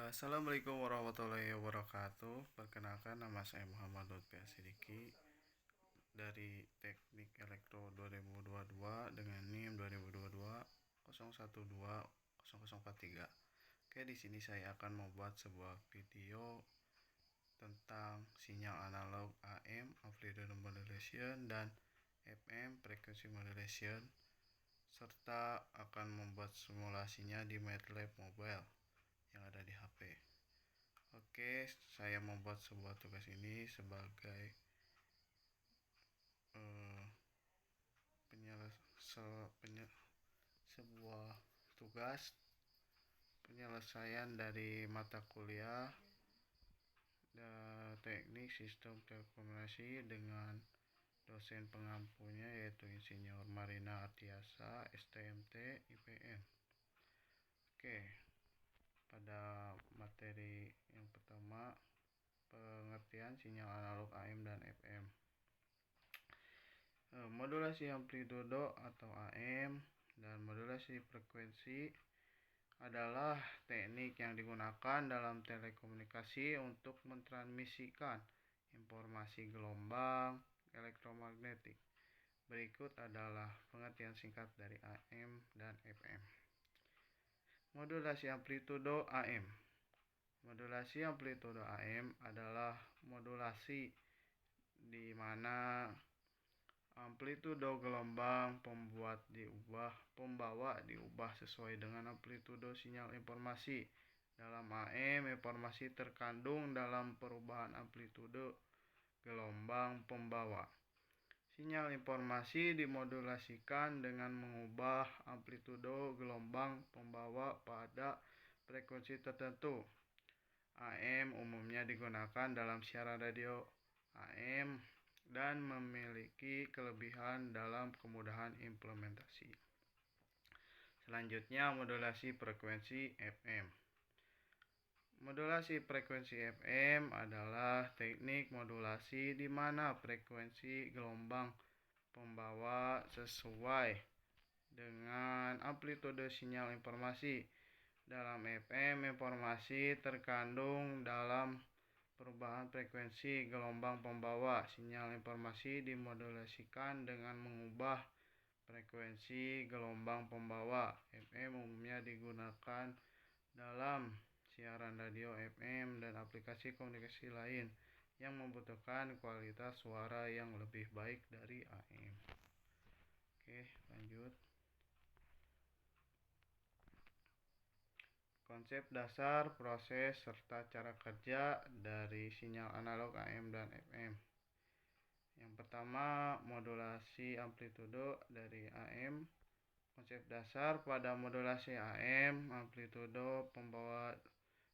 Assalamualaikum warahmatullahi wabarakatuh. Perkenalkan, nama saya Muhammad Lutfi Asidiki dari Teknik Elektro 2022 dengan NIM 2022 012 0043. Oke, di sini saya akan membuat sebuah video tentang sinyal analog AM amplitude modulation dan FM frequency modulation, serta akan membuat simulasinya di MATLAB Mobile yang ada di HP. Oke, saya membuat sebuah tugas ini sebagai sebuah tugas penyelesaian dari mata kuliah teknik sistem telekomunikasi dengan dosen pengampunya yaitu Insinyur Marina Artiasa, STMT, IPN. Oke, pada materi yang pertama, pengertian sinyal analog AM dan FM. Modulasi amplitudo atau AM dan modulasi frekuensi adalah teknik yang digunakan dalam telekomunikasi untuk mentransmisikan informasi gelombang elektromagnetik. Berikut adalah pengertian singkat dari AM dan FM. Modulasi amplitudo AM. Modulasi amplitudo AM adalah modulasi di mana amplitudo gelombang pembawa diubah sesuai dengan amplitudo sinyal informasi. Dalam AM, informasi terkandung dalam perubahan amplitudo gelombang pembawa. Sinyal informasi dimodulasikan dengan mengubah amplitudo gelombang pembawa pada frekuensi tertentu. AM umumnya digunakan dalam siaran radio AM dan memiliki kelebihan dalam kemudahan implementasi. Selanjutnya, modulasi frekuensi FM. Modulasi frekuensi FM adalah teknik modulasi di mana frekuensi gelombang pembawa sesuai dengan amplitudo sinyal informasi. Dalam FM, informasi terkandung dalam perubahan frekuensi gelombang pembawa. Sinyal informasi dimodulasikan dengan mengubah frekuensi gelombang pembawa. FM umumnya digunakan dalam siaran radio FM dan aplikasi komunikasi lain yang membutuhkan kualitas suara yang lebih baik dari AM. Oke, lanjut. Konsep dasar, proses, serta cara kerja dari sinyal analog AM dan FM. Yang pertama, modulasi amplitudo dari AM. Konsep dasar pada modulasi AM, amplitudo pembawa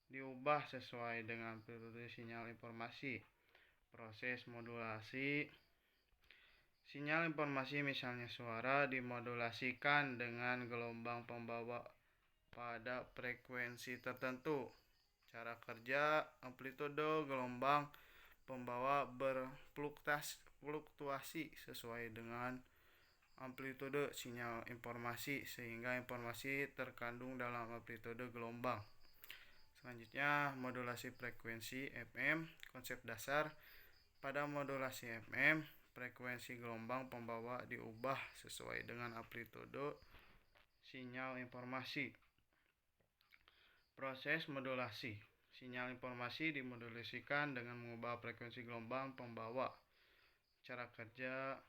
diubah sesuai dengan amplitudo sinyal informasi. Proses modulasi sinyal informasi, misalnya suara, dimodulasikan dengan gelombang pembawa pada frekuensi tertentu. Cara kerja, amplitudo gelombang pembawa berfluktuasi sesuai dengan amplitudo sinyal informasi sehingga informasi terkandung dalam amplitudo gelombang. Selanjutnya, modulasi frekuensi FM. Konsep dasar pada modulasi FM, frekuensi gelombang pembawa diubah sesuai dengan amplitudo sinyal informasi. Proses modulasi sinyal informasi dimodulasikan dengan mengubah frekuensi gelombang pembawa. Cara kerja,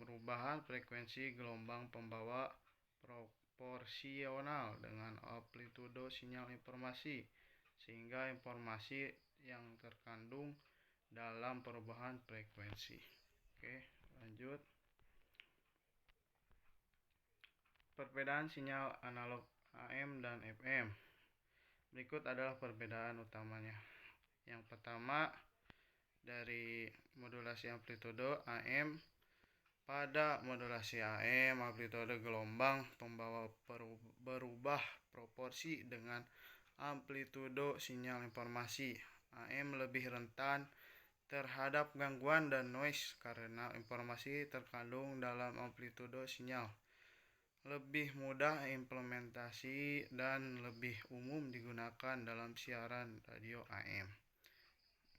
perubahan frekuensi gelombang pembawa proporsional dengan amplitudo sinyal informasi sehingga informasi yang terkandung dalam perubahan frekuensi. Oke, lanjut. Perbedaan sinyal analog AM dan FM. Berikut adalah perbedaan utamanya. Yang pertama, dari modulasi amplitudo AM. Pada modulasi AM, amplitudo gelombang pembawa berubah proporsi dengan amplitudo sinyal informasi. AM lebih rentan terhadap gangguan dan noise karena informasi terkandung dalam amplitudo sinyal. lebih mudah implementasi dan lebih umum digunakan dalam siaran radio AM.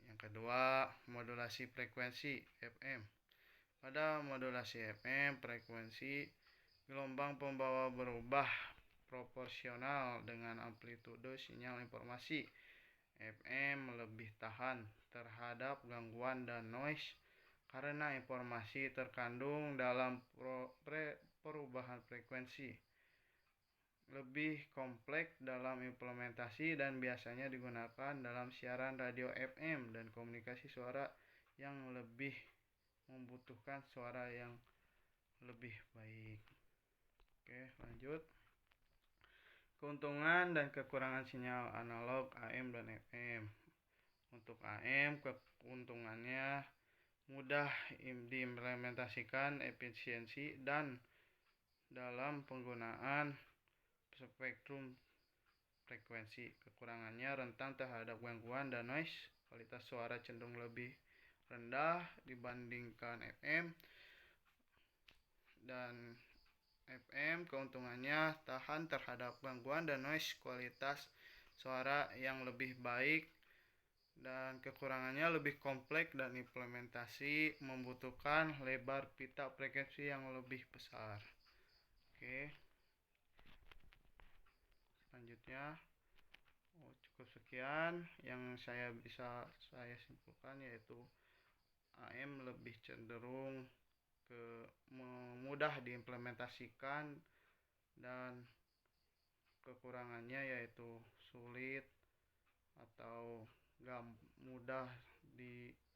Yang kedua, modulasi frekuensi FM. Pada modulasi FM, frekuensi gelombang pembawa berubah proporsional dengan amplitude sinyal informasi. FM lebih tahan terhadap gangguan dan noise karena informasi terkandung dalam perubahan frekuensi. Lebih kompleks dalam implementasi dan biasanya digunakan dalam siaran radio FM dan komunikasi suara yang lebih membutuhkan suara yang lebih baik. Oke, lanjut. Keuntungan dan kekurangan sinyal analog AM dan FM. Untuk AM, keuntungannya mudah diimplementasikan, efisiensi dan dalam penggunaan spektrum frekuensi. Kekurangannya rentan terhadap gangguan dan noise, kualitas suara cenderung lebih rendah dibandingkan FM. Dan FM keuntungannya tahan terhadap gangguan dan noise, kualitas suara yang lebih baik, dan kekurangannya lebih kompleks dan implementasi membutuhkan lebar pita frekuensi yang lebih besar. Oke. Selanjutnya, cukup sekian yang bisa saya simpulkan, yaitu AM lebih cenderung mudah diimplementasikan dan kekurangannya yaitu sulit atau gak mudah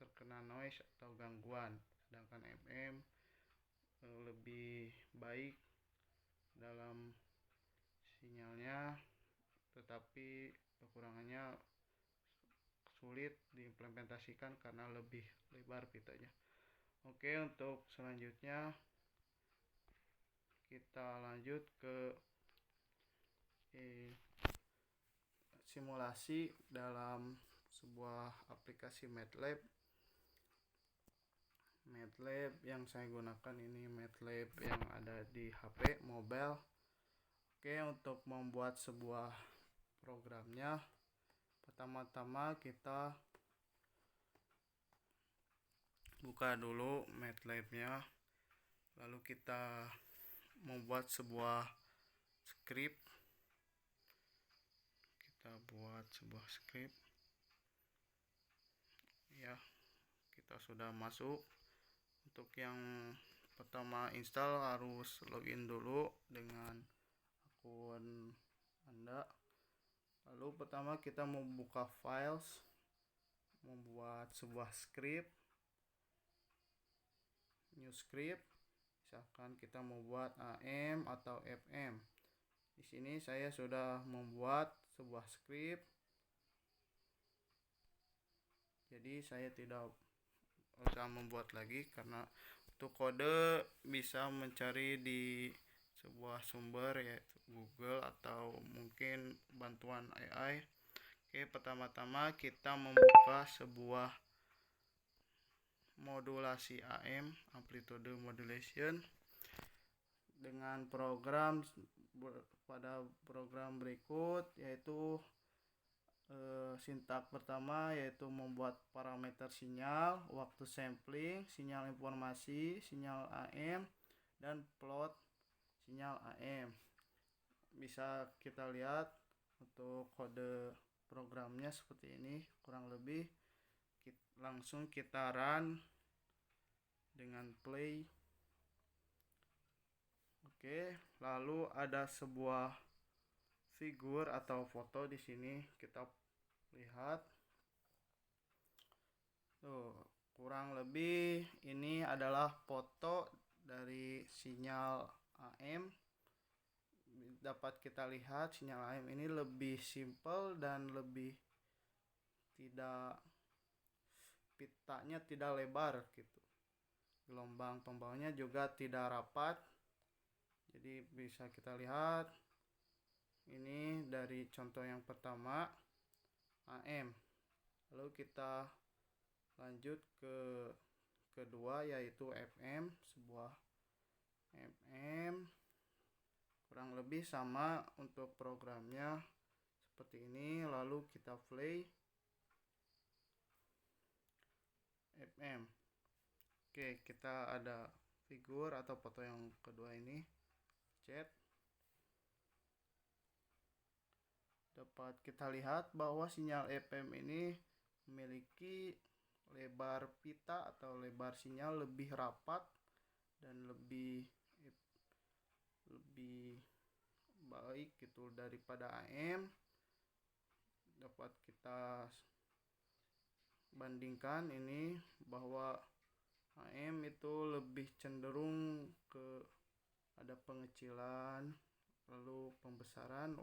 terkena noise atau gangguan, sedangkan FM lebih baik dalam sinyalnya, tetapi kekurangannya sulit diimplementasikan karena lebih lebar pitanya. Oke, untuk selanjutnya kita lanjut ke simulasi dalam sebuah aplikasi MATLAB. MATLAB yang saya gunakan ini MATLAB yang ada di HP mobile. Oke, untuk membuat sebuah programnya, pertama-tama kita buka dulu MATLAB-nya, lalu kita membuat sebuah script. Kita buat sebuah script. Ya, kita sudah masuk. Untuk yang pertama install harus login dulu dengan akun Anda. Lalu pertama kita membuka files, membuat sebuah script, new script. Misalkan kita membuat AM atau FM. Di sini saya sudah membuat sebuah script. Jadi saya tidak usah membuat lagi karena untuk kode bisa mencari di sebuah sumber yaitu Google atau mungkin bantuan AI. Oke, pertama-tama kita membuka sebuah modulasi AM, amplitude modulation, dengan program pada program berikut, yaitu sintak pertama yaitu membuat parameter sinyal, waktu sampling, sinyal informasi, sinyal AM, dan plot sinyal AM. Bisa kita lihat untuk kode programnya seperti ini kurang lebih. Langsung kita run dengan play. Oke, lalu ada sebuah figur atau foto di sini, kita lihat. Tuh, kurang lebih ini adalah foto dari sinyal AM. Dapat kita lihat sinyal AM ini lebih simple dan lebih pitanya tidak lebar gitu. Gelombang pembawanya juga tidak rapat. Jadi bisa kita lihat ini dari contoh yang pertama AM. Lalu kita lanjut ke kedua yaitu FM, sebuah FM. lebih sama untuk programnya seperti ini. Lalu kita play FM. Oke, kita ada figur atau foto yang kedua ini, chat. Dapat kita lihat bahwa sinyal FM ini memiliki lebar pita atau lebar sinyal lebih rapat dan lebih baik gitu daripada AM. Dapat kita bandingkan ini bahwa AM itu lebih cenderung ke ada pengecilan lalu pembesaran,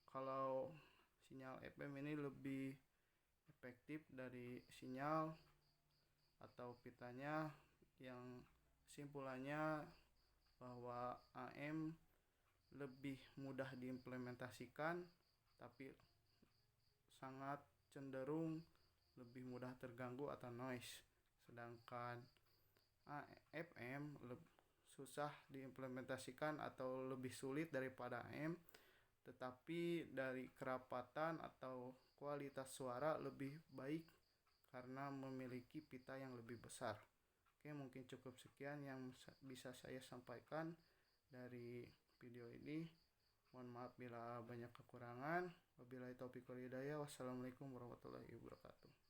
kalau sinyal FM ini lebih efektif dari sinyal atau pitanya, yang kesimpulannya bahwa AM lebih mudah diimplementasikan tapi sangat cenderung lebih mudah terganggu atau noise, sedangkan FM susah diimplementasikan atau lebih sulit daripada AM, tetapi dari kerapatan atau kualitas suara lebih baik karena memiliki pita yang lebih besar. Oke, mungkin cukup sekian yang bisa saya sampaikan dari video ini. Mohon maaf bila banyak kekurangan. Wabillahi taufiq wal hidayah. Wassalamualaikum warahmatullahi wabarakatuh.